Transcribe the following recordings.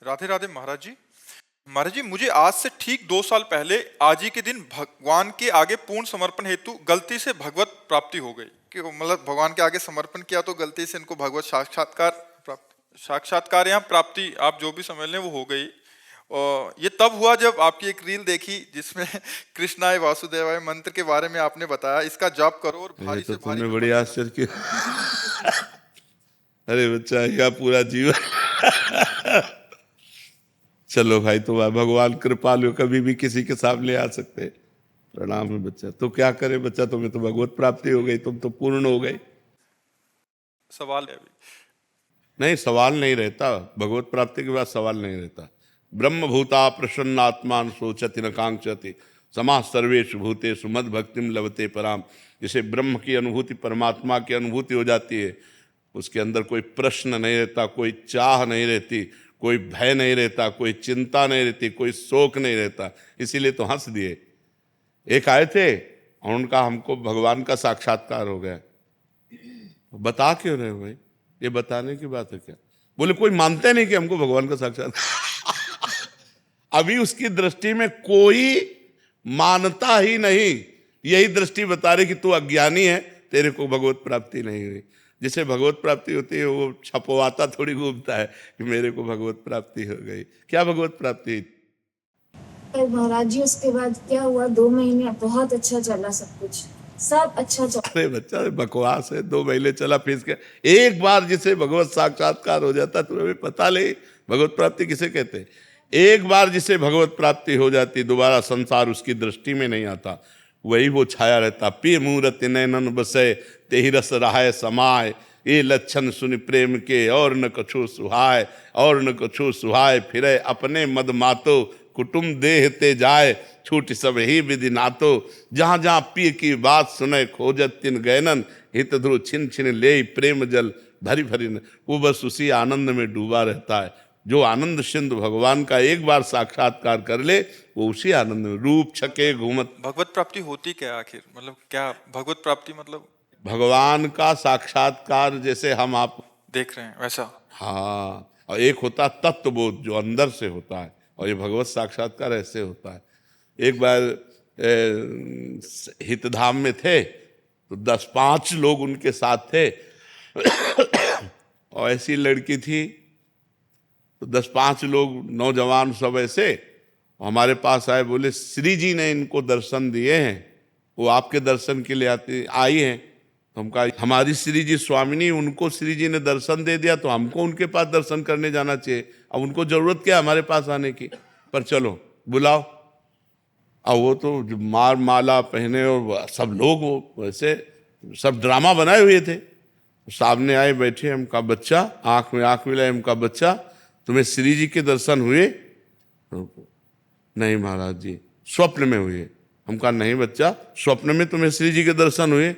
राधे राधे महाराज जी। महाराज जी, मुझे आज से ठीक 2 साल पहले आज ही के दिन भगवान के आगे पूर्ण समर्पण हेतु गलती से भगवत प्राप्ति हो गई। कि मतलब भगवान के आगे समर्पण किया तो गलती से इनको भगवत साक्षात्कार या प्राप्ति, आप जो भी समझ लें, वो हो गई। और ये तब हुआ जब आपकी एक रील देखी जिसमें कृष्णाय वासुदेवाय मंत्र के बारे में आपने बताया, इसका जाप करो और ये भारी तो से भारी तुमने बड़ी आश्चर्य किया। अरे बच्चा, यह पूरा जीवन। चलो भाई, तुम भगवान कृपालु, कभी भी किसी के सामने आ सकते हैं। प्रणाम है बच्चा। तो क्या करे बच्चा, तुम्हें तो भगवत प्राप्ति हो गई, तुम तो पूर्ण हो गए। सवाल है अभी। नहीं, सवाल नहीं रहता। भगवत प्राप्ति के बाद सवाल नहीं रहता। ब्रह्म भूता प्रसन्नात्मान सोचति न कांक्षति समाः सर्वेषु भूतेषु मद भक्तिम लभते पराम। जिसे ब्रह्म की अनुभूति, परमात्मा की अनुभूति हो जाती है, उसके अंदर कोई प्रश्न नहीं रहता, कोई चाह नहीं रहती, कोई भय नहीं रहता, कोई चिंता नहीं रहती, कोई शोक नहीं रहता। इसीलिए तो हंस दिए। एक आए थे और उनका हमको भगवान का साक्षात्कार हो गया। बता क्यों रहे हो भाई, ये बताने की बात है क्या? बोले कोई मानते नहीं कि हमको भगवान का साक्षात्कार। अभी उसकी दृष्टि में कोई मानता ही नहीं। यही दृष्टि बता रही कि तू अज्ञानी है, तेरे को भगवत प्राप्ति नहीं हुई। जिसे भगवत प्राप्ति होती है वो छपवाता थोड़ी घूमता है कि मेरे को भगवत प्राप्ति हो गई। क्या भगवत प्राप्ति? महाराज जी, उसके बाद क्या हुआ? 2 महीने बहुत अच्छा चला, सब कुछ सब अच्छा चला। अरे बच्चा, बकवास है। 2 महीने चला, फिर क्या? एक बार जिसे भगवत साक्षात्कार हो जाता, तुम्हें पता नहीं भगवत प्राप्ति किसे कहते हैं। एक बार जिसे भगवत प्राप्ति हो जाती, दोबारा संसार उसकी दृष्टि में नहीं आता। वही वो छाया रहता। पी मूरत नैनन बसे तेहि रस रहाय समाय, ये लक्षण सुन प्रेम के और न कछु सुहाय, और न कछु सुहाय फिरे अपने मद मातो, कुटुम देह ते जाए छूट सब ही विधि नातो। जहाँ जहाँ पी की बात सुने खोजत तिन गैनन, हित ध्रुव छिन छिन ले प्रेम जल भरी भरी। वो बस उसी आनंद में डूबा रहता है। जो आनंद सिंधु भगवान का एक बार साक्षात्कार कर ले, वो उसी आनंद में रूप छके घूमत। भगवत प्राप्ति होती क्या आखिर, मतलब क्या भगवत प्राप्ति मतलब? भगवान का साक्षात्कार जैसे हम आप देख रहे हैं वैसा? हाँ, और एक होता तत्वबोध जो अंदर से होता है, और ये भगवत साक्षात्कार ऐसे होता है। एक बार हितधाम में थे तो 10-5 लोग उनके साथ थे। और ऐसी लड़की थी तो 10-5 लोग नौजवान सब ऐसे हमारे पास आए। बोले श्री जी ने इनको दर्शन दिए हैं, वो आपके दर्शन के लिए आई हैं। तो हम कहा हमारी श्री जी स्वामिनी, उनको श्री जी ने दर्शन दे दिया तो हमको उनके पास दर्शन करने जाना चाहिए। अब उनको जरूरत क्या हमारे पास आने की? पर चलो बुलाओ। और वो तो मार माला पहने और सब लोग वो वैसे सब ड्रामा बनाए हुए थे। सामने आए बैठे। हम कहा बच्चा, आंख में आंख मिलाए। हम कहा बच्चा, तुम्हें श्री जी के दर्शन हुए? नहीं महाराज जी, स्वप्न में हुए। हम कहा नहीं बच्चा, स्वप्न में तुम्हें श्री जी के दर्शन हुए?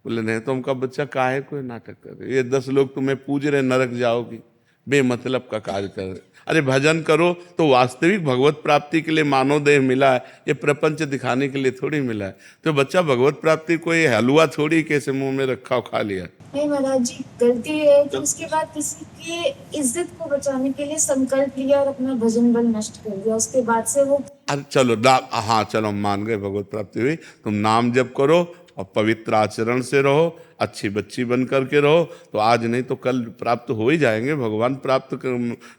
बोले नहीं। तो हम कहा बच्चा, काहे कोई नाटक कर रहे? ये 10 लोग तुम्हें पूज रहे, नरक जाओगी, बेमतलब का कार्य कर रहे। अरे भजन करो तो वास्तविक भगवत प्राप्ति के लिए मानव देह मिला है, ये प्रपंच दिखाने के लिए थोड़ी मिला है। तो बच्चा, भगवत प्राप्ति कोई हलवा थोड़ी कैसे मुंह में रखा और खा लिया। नहीं महाराज जी, गलती है कि उसके बाद किसी की इज्जत को बचाने के लिए संकल्प लिया और अपना भजन बल नष्ट कर दिया। उसके बाद से वो अरे चलो हाँ चलो, हम मान गए भगवत प्राप्ति हुई। तुम नाम जप करो और पवित्र आचरण से रहो, अच्छी बच्ची बन करके रहो, तो आज नहीं तो कल प्राप्त हो ही जाएंगे। भगवान प्राप्त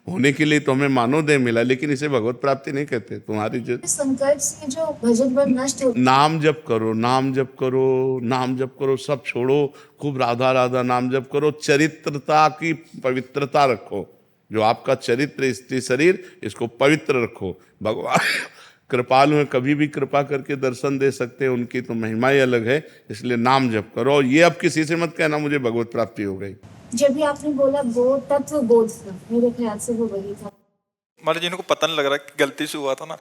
होने के लिए तो हमें मानव देह मिला, लेकिन इसे भगवत प्राप्ति नहीं कहते। तुम्हारी जो संकल्प से जो भजन बल नष्ट हो, नाम जप करो, नाम जप करो, नाम जप करो, सब छोड़ो, खूब राधा राधा नाम जप करो। चरित्रता की पवित्रता रखो। जो आपका चरित्र स्त्री शरीर, इसको पवित्र रखो। भगवान कृपालु हैं, कभी भी कृपा करके दर्शन दे सकते हैं, उनकी तो महिमा ही अलग है। इसलिए नाम जप करो। ये अब किसी से मत कहना मुझे भगवत प्राप्ति हो गई। जब भी आपने बोला बोध, तत्व बोध था, मेरे ख्याल से वो वही था। महाराज जी, इनको पता नहीं लग रहा कि गलती से हुआ था ना।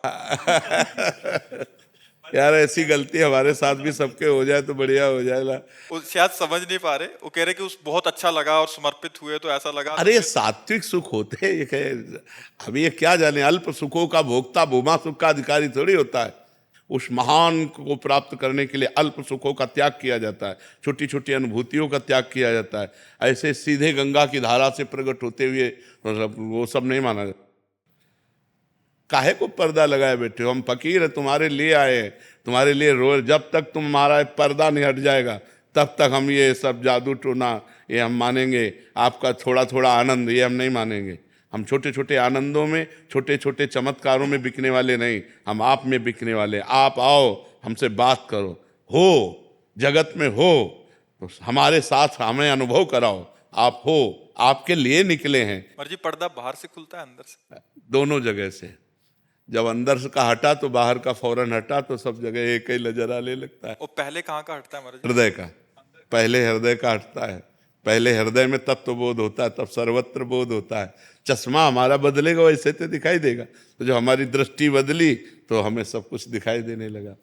यार ऐसी गलती हमारे साथ भी सबके हो जाए तो बढ़िया हो जाएगा। वो शायद समझ नहीं पा रहे, वो कह रहे कि उस बहुत अच्छा लगा और समर्पित हुए तो ऐसा लगा। अरे ये सात्विक सुख होते हैं। ये अभी ये क्या जाने, अल्प सुखों का भोक्ता भूमा सुख का अधिकारी थोड़ी होता है। उस महान को प्राप्त करने के लिए अल्प सुखों का त्याग किया जाता है, छोटी छोटी अनुभूतियों का त्याग किया जाता है। ऐसे सीधे गंगा की धारा से प्रकट होते हुए वो सब नहीं माना जाता। काहे को पर्दा लगाए बैठे हो? हम फकीर है, तुम्हारे लिए आए हैं, तुम्हारे लिए रो। जब तक तुम्हारा पर्दा नहीं हट जाएगा तब तक हम ये सब जादू टोना ये हम मानेंगे। आपका थोड़ा थोड़ा आनंद ये हम नहीं मानेंगे। हम छोटे छोटे आनंदों में, छोटे छोटे चमत्कारों में बिकने वाले नहीं, हम आप में बिकने वाले। आप आओ, हमसे बात करो, हो जगत में हो तो हमारे साथ हमें अनुभव कराओ। आप हो, आपके लिए निकले हैं। महाराज जी पर्दा बाहर से खुलता है अंदर से? दोनों जगह से। जब अंदर से का हटा तो बाहर का फौरन हटा, तो सब जगह एक ही नजर आने लगता है। और पहले कहाँ का हटता है महाराज जी? हृदय का, पहले हृदय का हटता है। पहले हृदय में तत्व बोध होता है, तब सर्वत्र बोध होता है। चश्मा हमारा बदलेगा वैसे तो दिखाई देगा, तो जब हमारी दृष्टि बदली तो हमें सब कुछ दिखाई देने लगा।